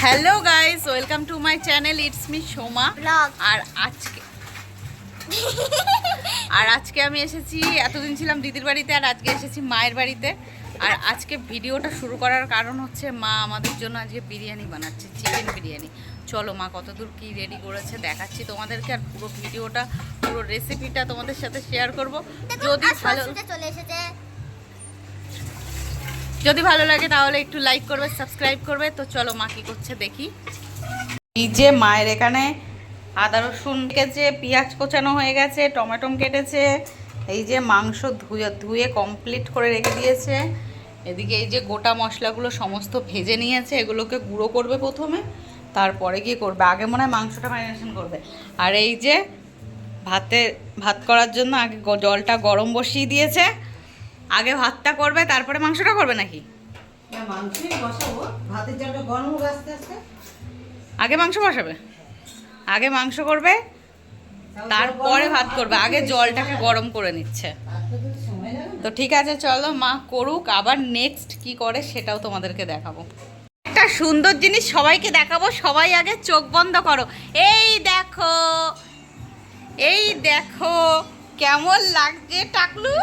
Hello guys, welcome to my channel. It's me Soma blog. আর আজকে আমি এসেছি, এতদিন ছিলাম দিদির বাড়িতে, আর আজকে এসেছি মায়ের বাড়িতে। আর আজকে ভিডিওটা শুরু করার কারণ হচ্ছে মা আমাদের জন্য আজকে বিরিয়ানি বানাচ্ছে, চিকেন বিরিয়ানি। চলো মা কতদূর কি রেডি করেছে দেখাচ্ছি তোমাদেরকে, আর পুরো ভিডিওটা, পুরো রেসিপিটা তোমাদের সাথে শেয়ার করব। যদি ভালো লাগে তাহলে একটু লাইক করবে, সাবস্ক্রাইব করবে। তো চলো মা কি করছে দেখি। এই যে মায়ের এখানে আদা রসুন কেটেছে, পেঁয়াজ কোচানো হয়ে গেছে, টমেটো কেটেছে, এই যে মাংস ধুয়ে কমপ্লিট করে রেখে দিয়েছে। এদিকে এই যে গোটা মশলাগুলো সমস্ত ভেজে নিয়েছে, এগুলোকে গুঁড়ো করবে প্রথমে, তারপরে কি করবে, আগে মনে হয় মাংসটা ম্যারিনেশন করবে। আর এই যে ভাত করার জন্য আগে জলটা গরম বসিয়ে দিয়েছে, আগে ভাতটা করবে তারপরে মাংসটা করবে নাকি? আগে মাংস বসাবে, আগে মাংস করবে তারপরে ভাত করবে, আগে জলটাকে গরম করে নিচ্ছে। তো ঠিক আছে চলো মা করুক, আবার নেক্সট কি করে সেটাও তোমাদেরকে দেখাবো। একটা সুন্দর জিনিস সবাইকে দেখাবো, সবাই আগে চোখ বন্ধ করো। এই দেখো, এই দেখো কেমন লাগছে টাকলু,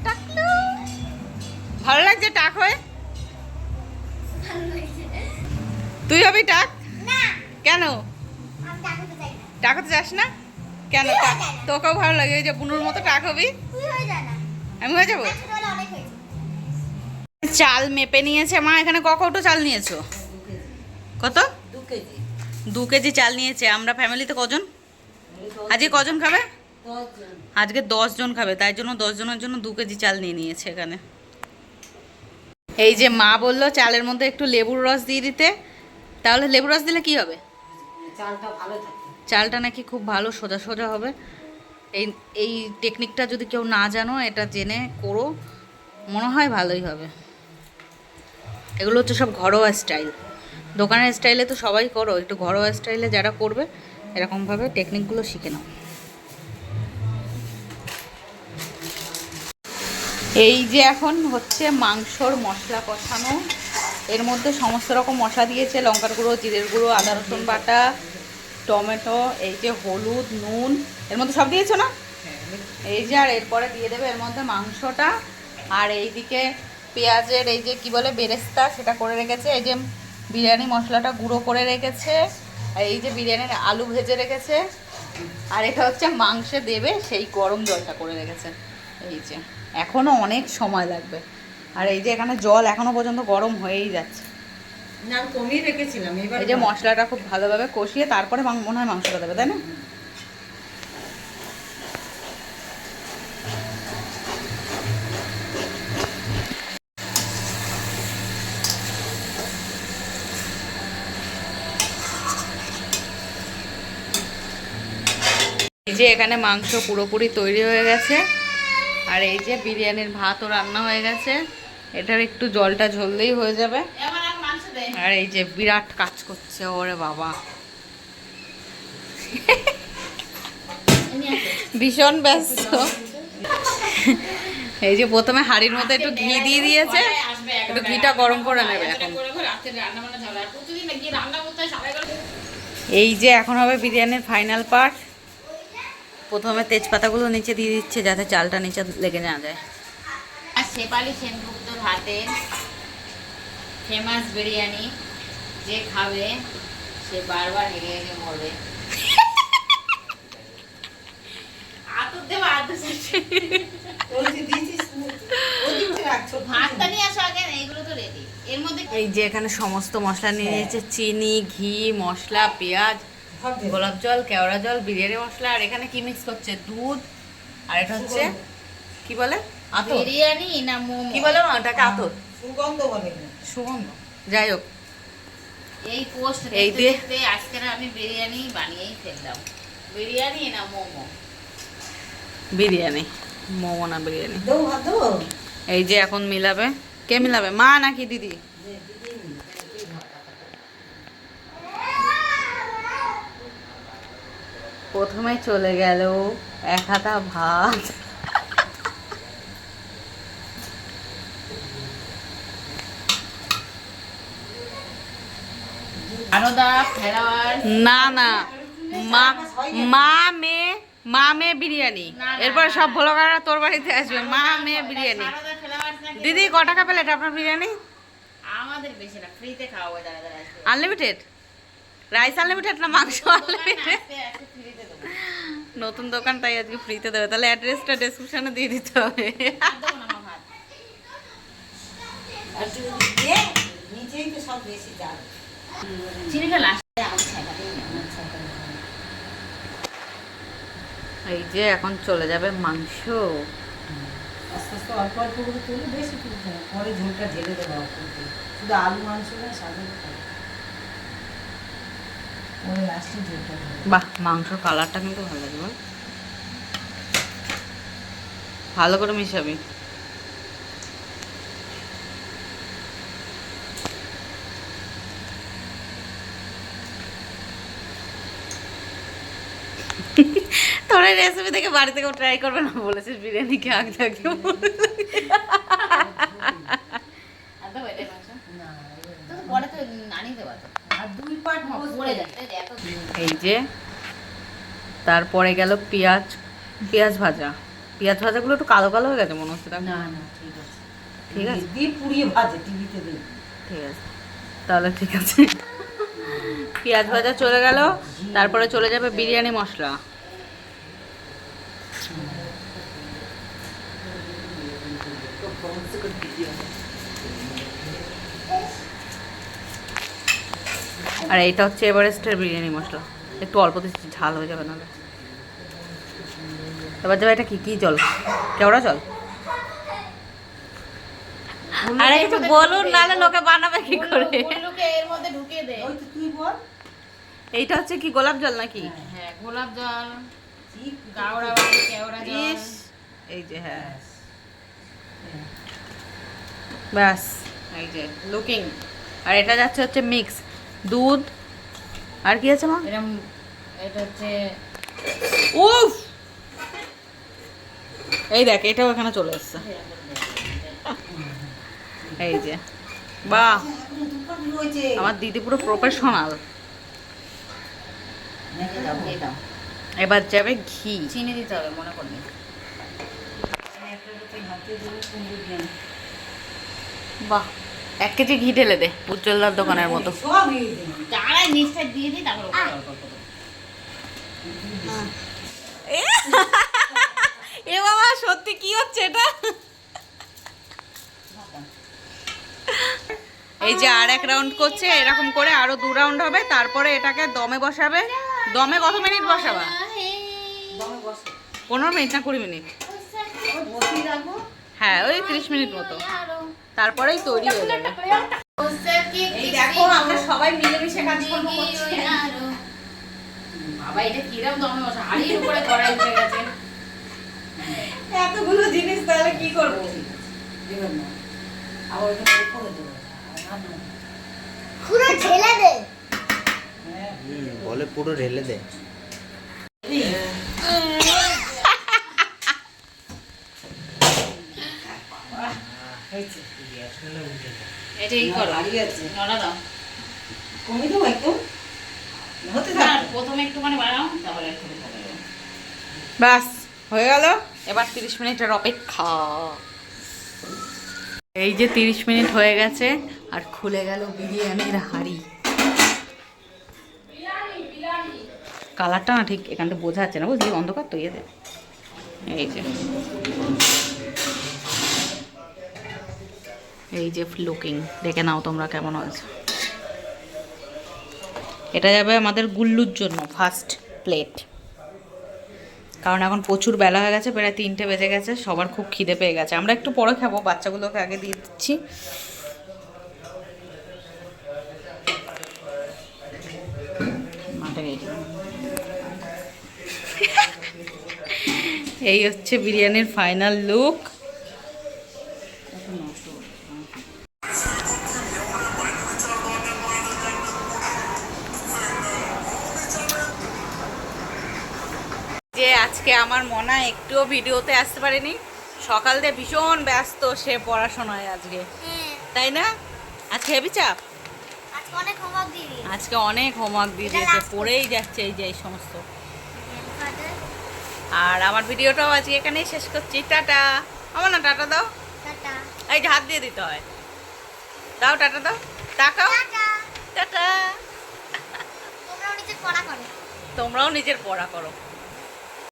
টাকলু ভালো লাগছে টাক হয়ে? তুই হবি টাক? কেন টাক হতে চাস না? কেন? তোকেও ভালো লাগে ওই যে বুনুর মতো টাক হবি? আমি হয়ে যাবো? চাল মেপে নিয়েছে মা, এখানে ক কৌটো চাল নিয়েছো? কত? 2 কেজি চাল নিয়েছে। আমরা ফ্যামিলিতে কজন? আজকে কজন খাবে? আজকে 10 জন খাবে, তাই জন্য 10 জনের জন্য 2 কেজি চাল নিয়ে নিয়েছে এখানে। এই যে মা বললো চালের মধ্যে একটু লেবুর রস দিয়ে দিতে, তাহলে লেবুর রস দিলে কি হবে? চালটা নাকি খুব ভালো সোজা সোজা হবে। এই এই টেকনিকটা যদি কেউ না জানো, এটা জেনে করো, মনে হয় ভালোই হবে। এগুলো হচ্ছে সব ঘরোয়া স্টাইল, দোকানের স্টাইলে তো সবাই করো, একটু ঘরোয়া স্টাইলে যারা করবে এরকমভাবে টেকনিকগুলো শিখে নাও। এই যে এখন হচ্ছে মাংসর মশলা কষানো, এর মধ্যে সমস্ত রকম মশলা দিয়েছে, লঙ্কার গুঁড়ো, জিরের গুঁড়ো, আদা রসুন বাটা, টমেটো, এই যে হলুদ, নুন, এর মধ্যে সব দিয়েছো না? এই যে আর এরপরে দিয়ে দেবে এর মধ্যে মাংসটা। আর এইদিকে পেঁয়াজের এই যে কি বলে বেরেস্তা, সেটা করে রেখেছে। এই যে বিরিয়ানি মশলাটা গুঁড়ো করে রেখেছে, আর এই যে বিরিয়ানির আলু ভেজে রেখেছে, আর এটা হচ্ছে মাংসে দেবে সেই গরম জলটা করে রেখেছে। এই যে এখনও অনেক সময় লাগবে। আর এই যে এখানে জল এখনও পর্যন্ত গরম হয়েই যাচ্ছে। কমিয়ে রেখেছিলাম। এই যে মশলাটা খুব ভালোভাবে কষিয়ে তারপরে মনে হয় মাংসটা দেবে, তাই না? এই যে এখানে মাংস পুরোপুরি তৈরি হয়ে গেছে, আর এই যে বিরিয়ানির ভাতও রান্না হয়ে গেছে। এটার একটু জলটা ঝরলেই হয়ে যাবে। আর এই যে বিরাট কাজ করছে, ওরে বাবা ভীষণ ব্যস্ত। এই যে প্রথমে হাঁড়ির মধ্যে একটু ঘি দিয়ে দিয়েছে, একটু ঘিটা গরম করে নেবে এখন। এই যে এখন হবে বিরিয়ানির ফাইনাল পার্ট। প্রথমে তেজপাতাগুলো নিচে দিয়ে দিচ্ছে যাতে চালটা নিচে লেগে না যায়। আর শেফালি সেনগুপ্তর হাতে ফেমাস বিরিয়ানি, যে খাবে সে বারবার হেগে হেগে মরবে। এই যে এখানে সমস্ত মশলা নিয়ে নিয়েছে, চিনি, ঘি, মশলা, পেঁয়াজ, গোলাপ জল, কেওড়া জল, বিরিয়ানি মশলা। আর এখানে কি মিক্স করছে? দুধ, আর এটা হচ্ছে কি বলে আতর, বিরিয়ানি না মোমো কি বলে ওটাকে? আতর, সুগন্ধ বলে, সুগন্ধ। যাই হোক, এই পোস্ট এই দিয়ে আজকে আমি বিরিয়ানি বানিয়েই ফেললাম। বিরিয়ানি না মোমো? বিরিয়ানি, মোমো না বিরিয়ানি। এই যে এখন মিলাবে, কে মিলাবে, মা নাকি দিদি? প্রথমে চলে গেল 1 হাতা ভাত, না না, মা মা মেয়ে, মা মেয়ে বিরিয়ানি। এরপর সব ভ্লগাররা তোর বাড়িতে আসবে। মা মেয়ে বিরিয়ানি। দিদি ক টাকা প্লেট আপনার বিরিয়ানি? আমাদের বেশি না, ফ্রিতে খাওয়াবো যারা যারা আসবে। আনলিমিটেড রাইস, আনলিমিটেড না মাংস আনলিমিটেড? ফ্রিতে দেবো। নতুন দোকান, তাই আজকে ফ্রিতে দেবে। তাহলে অ্যাড্রেসটা ডেসক্রিপশনে দিয়ে দিতে হবে। এই যে এখন চলে যাবে মাংস। আস্তে আস্তে অল্প অল্প করে তুলে, বেশি তুলতে হবে, পরে ঝোলটা ঢেলে দেবো করতে। শুধু আলু মাংস না, সাদা পরে লাস্টে ঝোলটা ঢেলে। বাহ, মাংসর কালারটা কিন্তু ভালো লাগে বল। ভালো করে মিশাবি। তোর এই রেসিপি থেকে বাড়িতে কেউ ট্রাই করবে না বলেছিস? বিরিয়ানি কে আগে থাকে এই যে তারপরে গেল পেঁয়াজ, পেঁয়াজ ভাজা। পেঁয়াজ ভাজাগুলো একটু কালো কালো হয়ে গেছে মনে হচ্ছে। না না, ঠিক আছে ঠিক আছে, দিয়ে পুড়িয়ে ভাজে, টিভিতে দিই। ঠিক আছে তাহলে, ঠিক আছে। পেঁয়াজ ভাজা চলে গেল, তারপরে চলে যাবে বিরিয়ানি মশলা। আর এইটা হচ্ছে এভারেস্টের বিরিয়ানি মশলা। একটু অল্প দিচ্ছি, ঝাল হয়ে যাবে নাহলে। এবার যাবে এটা কি কি জল? কেওড়া জল? আরে কিছু বলুন, নাহলে লোকে বানাবে কি করে? এর মধ্যে ঢুকিয়ে দে। ওই তো তুই বল। এইটা হচ্ছে কি গোলাপ জল নাকি? হ্যাঁ, গোলাপ জল, গাওড়া বাড়ি, কেওড়া জল। ইস, এই যে হ্যাঁ, ব্যাস এই যে লুকিং। আর এটা যাচ্ছে হচ্ছে মিক্স দুধ। আর কি আছে মা? এরকম, এটা হচ্ছে উফ, এই দেখ এটাও এখানে চলে এসছে। এই যে বাহ, আমার দিদি পুরো প্রফেশনাল। এবার যাবে ঘি। চিনি দিতে হবে, মনে করবি। বাহ, 1 কেজি ঘি ঢেলে দে, উজ্জ্বলদার দোকানের মতো। সব দিয়ে দিই। তারাই নিচটা দিয়ে দিই, তারপর উপরে অল্প অল্প করে। এ বাবা, সত্যি কি হচ্ছে এটা? এই যে আর 1 রাউন্ড করছে, এরকম করে আরো 2 রাউন্ড হবে। তারপরে এটাকে দমে বসাবে। দমে কত মিনিট বসাবা? 15 মিনিট না 20 মিনিট? হ্যাঁ, ওই 30 মিনিট মতো। তারপরেই তৈরি হয়ে যাবে। এই দেখো, আমরা সবাই মিলেমিশে কাজকর্ম করছি। বাবা, এটা কিরম দমে বসা, হাড়ির উপরে কড়াই উঠে গেছে। এতগুলো জিনিস তাহলে কি করব? দেবেন না, আবার ওটা করে দেবো। পুরো ঢেলে দে। বলে পুরো ঢেলে দে। এটাই করো, হারিয়ে আছে, নড়া দাও। কমে দেবো একটু, হতে না, থাক। প্রথমে একটুখানি বাড়াও, তারপরে একটু কমাও। ব্যাস হয়ে গেল। এবার 30 মিনিটের অপেক্ষা। এই যে 30 মিনিট হয়ে গেছে, আর খুলে গেল বিরিয়ানির হাঁড়ি। কালারটা না ঠিক এখানটা বোঝা যাচ্ছে না, বুঝলি? অন্ধকার তো ইয়েতে। এই যে, এই যে লুকিং, দেখে নাও তোমরা কেমন হয়েছে। এটা যাবে আমাদের গুল্লুর জন্য ফার্স্ট প্লেট। কারণ এখন প্রচুর বেলা হয়ে গেছে, প্রায় 3টে বেজে গেছে। সবার খুব খিদে পেয়ে গেছে। আমরা একটু পরে খাবো, বাচ্চাগুলোকে আগে দিয়ে দিচ্ছি। এই হচ্ছে বিরিয়ানির ফাইনাল লুক। যে আজকে আমার মনা একটুও ভিডিওতে আসতে পারেনি। সকাল দিয়ে ভীষণ ব্যস্ত সে পড়াশোনায় আজকে, তাই না? আজকে হেভি চাপ। আজকে অনেক হোমওয়ার্ক দিয়ে দিয়েছে। আজকে অনেক হোমওয়ার্ক দিয়ে এটা দিয়েছে, last পড়েই যাচ্ছে এই যে এই সমস্ত। ফাদার আর আমার ভিডিওটাও আজকে এখানেই শেষ করছি। টাটা। আমার না টাটা দাও, টাটা এই যে হাত দিয়ে দিতে হয়। দাও টাটা দাও, টাকাও টাটা। টাটা। তোমরাও নিজের পড়া করো। তোমরাও নিজের পড়া করো।